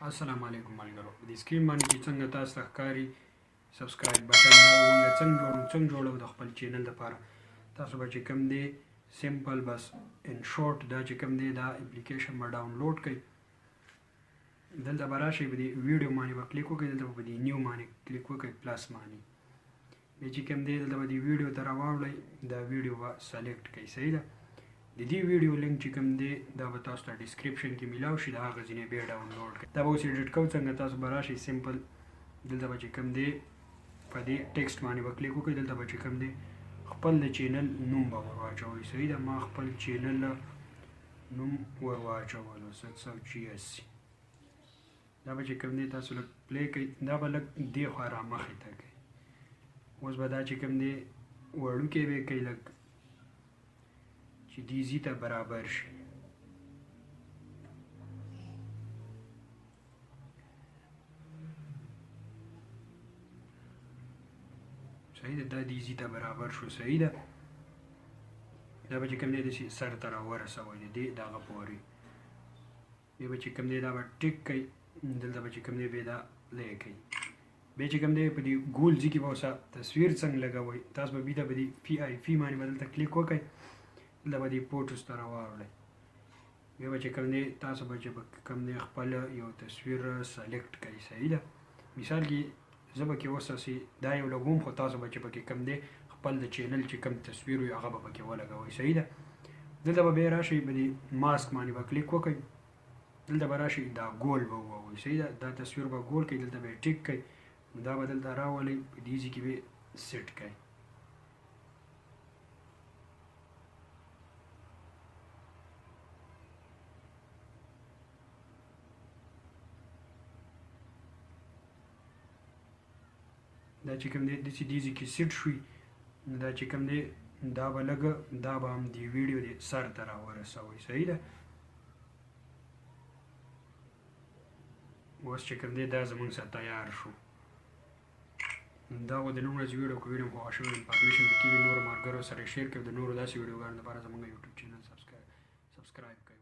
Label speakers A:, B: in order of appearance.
A: السلام علیکم ملګرو د سکرین باندې چې څنګه تاسو ته ښکاري سبسکرایب بټن موږ څنګه جوړو د خپل چینل لپاره تاسو به چې کوم دی سمپل بس ان شورت دا چې کوم دی دا اپلیکیشن به ډاونلوډ کړئ دلته به راشئ په دې ویډیو باندې به کلیک وکړئ دلته به په دې نیو باندې کلیک وکړئ پلس باندې بیا چې کوم دی دلته به دې ویډیو ته راواړئ دا ویډیو به سلیکټ کړئ صحیح ده د دې ویډیو لینک چې کوم دی دا به تاسو ته ډسکرپشن کې میلاو شي د هغه ځینې بیا ډاونلوډ کړئ دا به اوس ایډیټ کوو څنګه تاسو به راشئ سمپل دلته به چې کوم دی په دې ټیکسټ باندې به کلیک وکړئ دلته به چې کوم دی خپل د چینل نوم به ور واچوئ صحیح ده ما خپل چینل نوم ور واچولو 786 دا به چې کوم دی تاسو لږ پلی کوئ دا به لږ دې خوا رامخې ته کوئ اوس به دا چې کوم دی وړوکی به یې کوئ لږ چې دې زی ته برابر شي صحیح ده دا دې زی ته برابر شو صحیح ده دا به چې کوم دی داسې سر ته راورسوئ د دې دغه پورې بیا به چې کوم دی دا به ټیک کوئ دلته به چې کوم دی بیا دا پلی کوئ بیا چې کوم دی په دې ګول ځای کې به اوسه تصویر څنګه لګوئ تاسو به بیا په دې پی آی پی باندې به دلته کلیک وکړئ دلته به دې فوټوز ته راواړئ بیا به چې کوم دی تاسو به چې کوم دی خپل یو تصویر سلیکټ کړئ صحیح ده مثال کې زه به کې اوس هسې دا یو لګوم خو تاسو به چې پکې کوم دی خپل د چینل چې کوم تصویر وي هغه به پکې ولګوئ صحیح ده دلته به بیا راشئ په دې ماسک باندې به کلیک وکړئ دلته به راشئ دا ګول به ووهئ صحیح ده دا تصویر به ګول کړئ دلته به یې ټیک کړئ دا به دلته راولئ په دې ځای کې به سیټ کړئ دا چې کوم دی داسې دې ځای کې سیټ شوي دا چې کوم دی دا به لږه دا به هم دې ویډیو د سر ته راورسوئ صحیح ده اوس چې کوم دی دا زموږ سره تیار شو دا و د نن ورځې ویډیو که ویډیو مو خوښه شوې انفارمیشن پکې وي نورو ملګرو سره یې شیر کړئ د نورو داسې ویډیوګانو لپاره زموږ یوټیوب چینل سبسکرایب کړئ